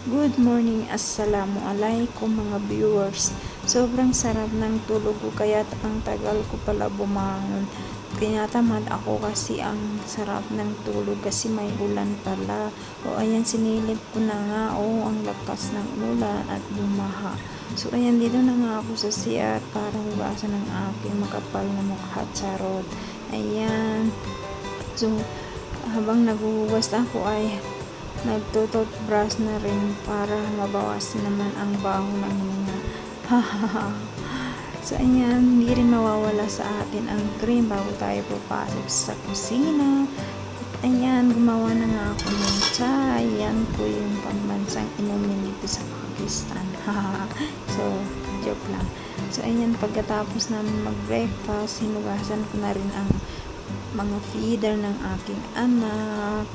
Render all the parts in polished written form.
Good morning, assalamualaikum mga viewers. Sobrang sarap ng tulog ko kaya ang tagal ko pala bumangon. Tinatamad ako kasi ang sarap ng tulog kasi may ulan pala. O ayan, sinilip ko na nga. O ang lakas ng ulan at bumaha. So ayan, dito na nga ako sa CR para hugasan ng aking makapal na mukha, charot. Ayan. So habang naghuhugas ako ay nagtututbrush na rin para mabawasan naman ang baho ng hininga. So ayan, hindi rin mawawala sa atin ang cream bago tayo papasok sa kusina. Ayan, gumawa na nga ako ng chai. Yan po yung pambansang inumin dito sa Pakistan. So, joke lang. So ayan, pagkatapos namin mag-breakfast, hinugasan ko na rin ang mga feeder ng aking anak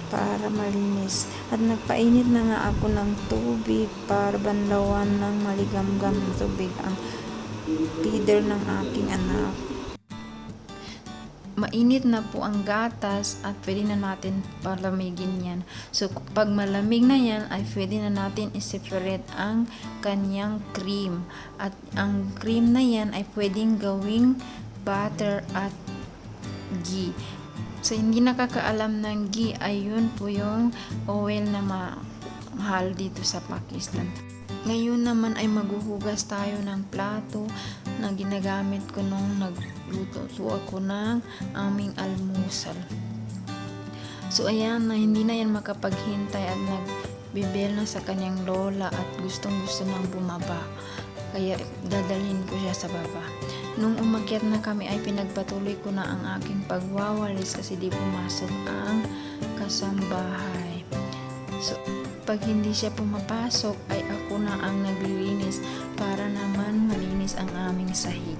para malinis. At nagpainit na nga ako ng tubig para banlawan ng maligamgam ng tubig ang feeder ng aking anak. Mainit na po ang gatas at pwede na natin palamigin yan. So pag malamig na yan ay pwede na natin i-separate ang kanyang cream. At ang cream na yan ay pwedeng gawing butter at ghee. So, hindi nakakaalam ng ghee ay yun po yung oil na mahal dito sa Pakistan. Ngayon naman ay maghuhugas tayo ng plato na ginagamit ko nung nagluto ako ng aming almusal. So, ayan na hindi na yan makapaghintay at nagbibel na sa kanyang lola at gustong-gusto nang bumaba. Kaya dadalhin ko siya sa baba. Nung umakyat na kami ay pinagpatuloy ko na ang aking pagwawalis kasi di pumasok ang kasambahay. So, pag hindi siya pumapasok ay ako na ang naglilinis para naman malinis ang aming sahig.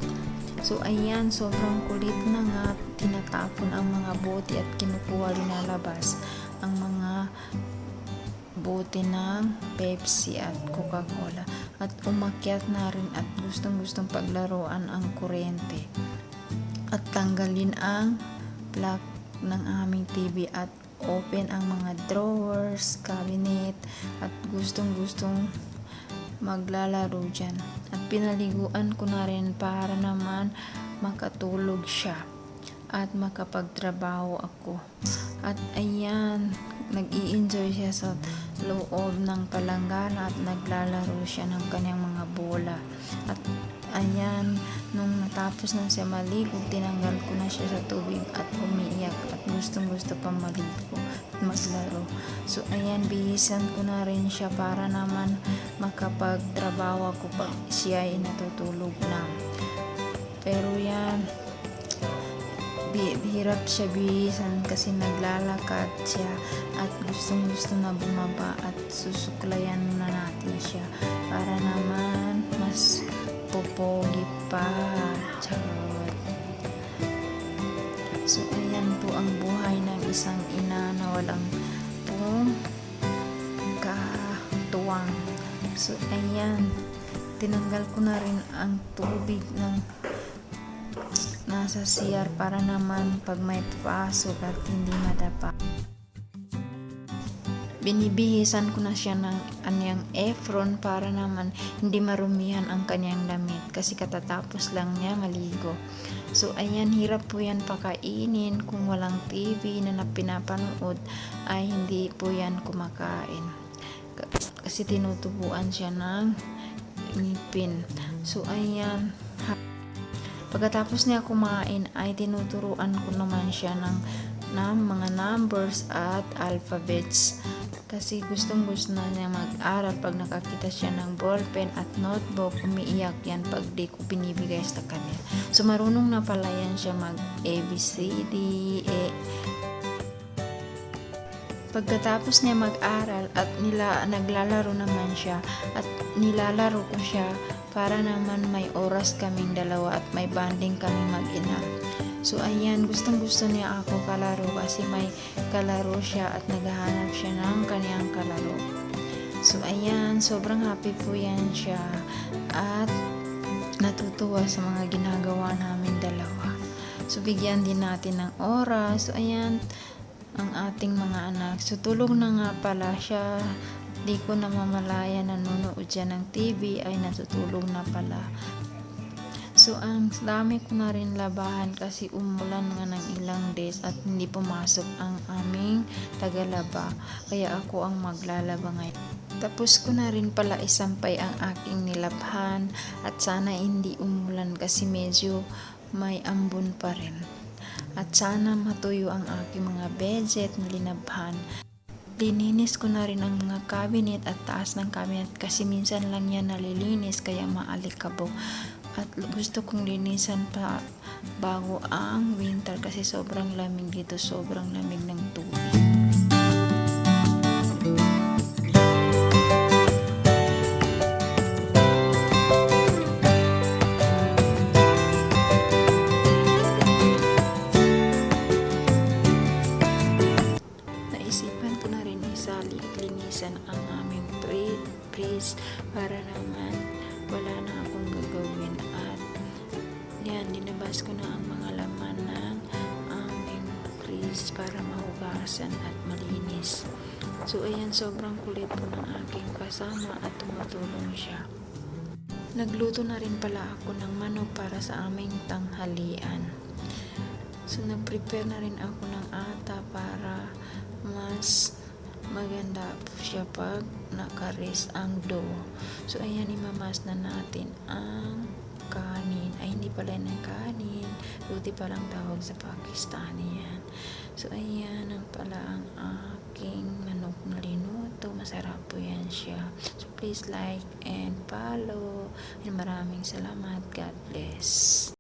So, ayan, sobrang kulit na nga, tinatapon ang mga bote at kinukuha linalabas ang mga bote ng Pepsi at Coca-Cola at umakyat na rin at gustong-gustong paglaruan ang kuryente at tanggalin ang plug ng aming TV at open ang mga drawers, cabinet at gustong-gustong maglalaro dyan at pinaliguan ko na rin para naman makatulog siya at makapagtrabaho ako. At ayan, nag-i-enjoy siya sa loob ng palanggana at naglalaro siya ng kanyang mga bola. At ayan, nung natapos na siya maligo, tinanggal ko na siya sa tubig at umiiyak at gustong-gusto pa maligo at maglaro. So ayan, bihisan ko na rin siya para naman makapagtrabaho ako pag siya ay natutulog na. Pero yan, hirap siya bihisan kasi naglalakad siya at gustong-gusto na bumaba at susuklayan na natin siya para naman mas popogi pa. Charot. So ayan po ang buhay ng isang ina na walang pong katuwang. So ayan, tinanggal ko na rin ang tubig ng nasa CR para naman pag may pasok at hindi madapa. Binibihisan ko na siya ng anyang apron para naman hindi marumihan ang kanyang damit kasi katatapos lang niya maligo. So ayan, hirap po yan pakainin kung walang TV na pinapanood ay hindi po yan kumakain kasi tinutubuan siya ng ngipin. So ayan, pagkatapos niya kumain ay tinuturuan ko naman siya ng mga numbers at alphabets kasi gustong-gusto na niya mag-aral. Pag nakakita siya ng ballpen at notebook, umiiyak yan pag di ko binibigay sa kanya. So marunong na pala yan siya mag ABCD, Pagkatapos niya mag-aral at naglalaro naman siya at nilalaro ko siya para naman may oras kaming dalawa at may bonding kaming mag-ina. So ayan, gustong-gusto niya ako kalaro kasi may kalaro siya at naghahanap siya ng kaniyang kalaro. So ayan, sobrang happy po yan siya at natutuwa sa mga ginagawa namin dalawa. So bigyan din natin ng oras. So ayan, ang ating mga anak. So tulog na nga pala siya Di ko namamalaya nanonood siya ng TV ay natutulog na pala. So, ang dami ko na rin labahan kasi umulan nga ng ilang days at hindi pumasok ang aming tagalaba. Kaya ako ang maglalaba ngayon. Tapos ko na rin pala isampay ang aking nilabhan at sana hindi umulan kasi medyo may ambon pa rin. At sana matuyo ang aking mga bedsheet na linabhan. Lininis ko na rin ang mga cabinet at taas ng cabinet kasi minsan lang yan nalilinis kaya maalikabok. At gusto kong linisan pa bago ang winter kasi sobrang lamig dito, sobrang lamig ng tubig. Naisipan ko na rin linisan ang aming freeze para naman wala na akong gagawin at yan, dinabas ko na ang mga laman ng aming freeze para mahugasan at malinis. So ayan, sobrang kulit po ng aking kasama at tumutulong siya. Nagluto na rin pala ako ng manok para sa aming tanghalian. So nag-prepare na rin ako ng ata para mas maganda po siya pag nakaris ang dough. So ayan, imamas na natin ang kanin. Ay, hindi pala ng kanin, ruti palang tawag sa Pakistani yan. So ayan ang pala ang aking manok na linuto. Masarap po yan siya. So please like and follow and maraming salamat. God bless.